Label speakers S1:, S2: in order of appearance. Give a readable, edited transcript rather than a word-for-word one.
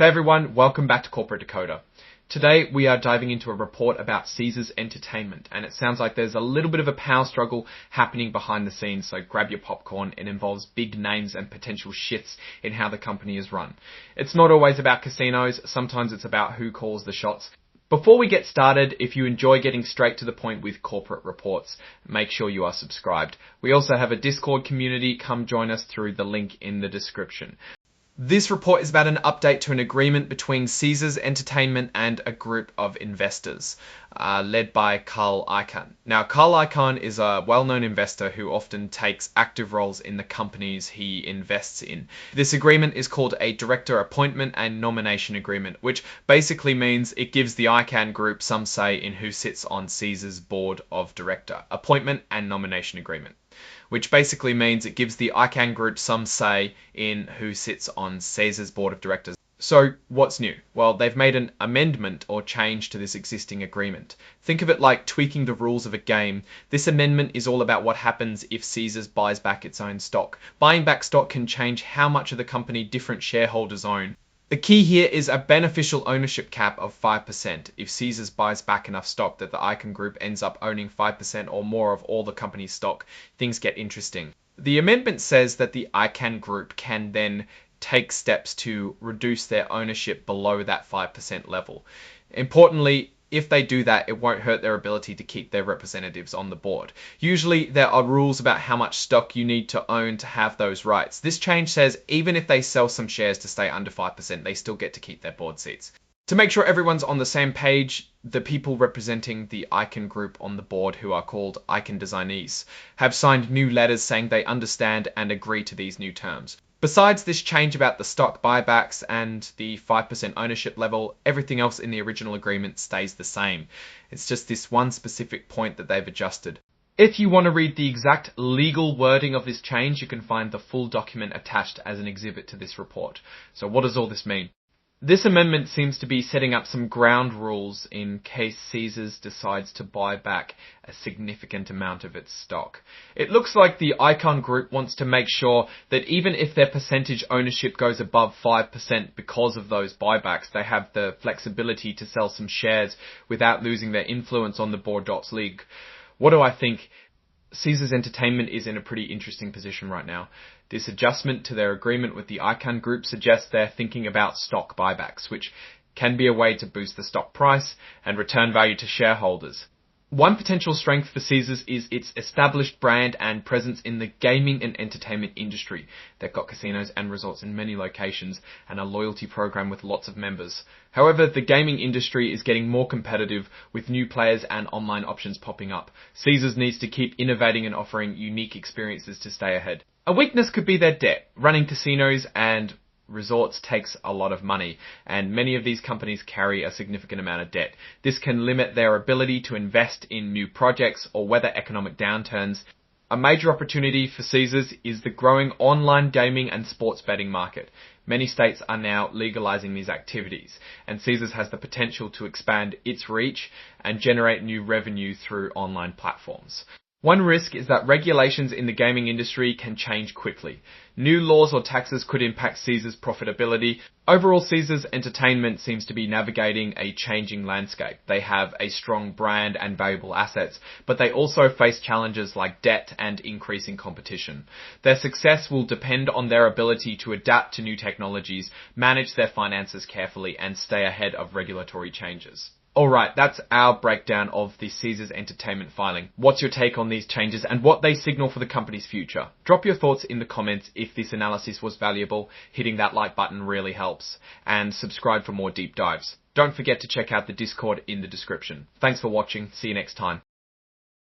S1: Hey everyone, welcome back to Corporate Decoder. Today we are diving into a report about Caesars Entertainment, and it sounds like there's a little bit of a power struggle happening behind the scenes, so grab your popcorn. It involves big names and potential shifts in how the company is run. It's not always about casinos, sometimes it's about who calls the shots. Before we get started, if you enjoy getting straight to the point with corporate reports, make sure you are subscribed. We also have a Discord community, come join us through the link in the description. This report is about an update to an agreement between Caesars Entertainment and a group of investors, led by Icahn. Now, Icahn is a well-known investor who often takes active roles in the companies he invests in. This agreement is called a Director Appointment and Nomination Agreement, which basically means it gives the Icahn Group some say in who sits on Caesars' Board of Director. Appointment and Nomination Agreement, which basically means it gives the Icahn Group some say in who sits on Caesars' board of directors. So what's new? Well, they've made an amendment or change to this existing agreement. Think of it like tweaking the rules of a game. This amendment is all about what happens if Caesars buys back its own stock. Buying back stock can change how much of the company different shareholders own. The key here is a beneficial ownership cap of 5%. If Caesars buys back enough stock that the Icahn Group ends up owning 5% or more of all the company's stock, things get interesting. The amendment says that the Icahn Group can then take steps to reduce their ownership below that 5% level. Importantly, if they do that, it won't hurt their ability to keep their representatives on the board. Usually, there are rules about how much stock you need to own to have those rights. This change says even if they sell some shares to stay under 5%, they still get to keep their board seats. To make sure everyone's on the same page, the people representing the Icahn Group on the board, who are called Icahn designees, have signed new letters saying they understand and agree to these new terms. Besides this change about the stock buybacks and the 5% ownership level, everything else in the original agreement stays the same. It's just this one specific point that they've adjusted. If you want to read the exact legal wording of this change, you can find the full document attached as an exhibit to this report. So what does all this mean? This amendment seems to be setting up some ground rules in case Caesars decides to buy back a significant amount of its stock. It looks like the Icahn Group wants to make sure that even if their percentage ownership goes above 5% because of those buybacks, they have the flexibility to sell some shares without losing their influence on the board.league. What do I think? Caesars Entertainment is in a pretty interesting position right now. This adjustment to their agreement with the Icahn Group suggests they're thinking about stock buybacks, which can be a way to boost the stock price and return value to shareholders. One potential strength for Caesars is its established brand and presence in the gaming and entertainment industry. They've got casinos and resorts in many locations and a loyalty program with lots of members. However, the gaming industry is getting more competitive with new players and online options popping up. Caesars needs to keep innovating and offering unique experiences to stay ahead. A weakness could be their debt. Running casinos and resorts takes a lot of money, and many of these companies carry a significant amount of debt. This can limit their ability to invest in new projects or weather economic downturns. A major opportunity for Caesars is the growing online gaming and sports betting market. Many states are now legalizing these activities, and Caesars has the potential to expand its reach and generate new revenue through online platforms. One risk is that regulations in the gaming industry can change quickly. New laws or taxes could impact Caesars' profitability. Overall, Caesars Entertainment seems to be navigating a changing landscape. They have a strong brand and valuable assets, but they also face challenges like debt and increasing competition. Their success will depend on their ability to adapt to new technologies, manage their finances carefully, and stay ahead of regulatory changes. Alright, that's our breakdown of the Caesars Entertainment filing. What's your take on these changes and what they signal for the company's future? Drop your thoughts in the comments if this analysis was valuable. Hitting that like button really helps. And subscribe for more deep dives. Don't forget to check out the Discord in the description. Thanks for watching. See you next time.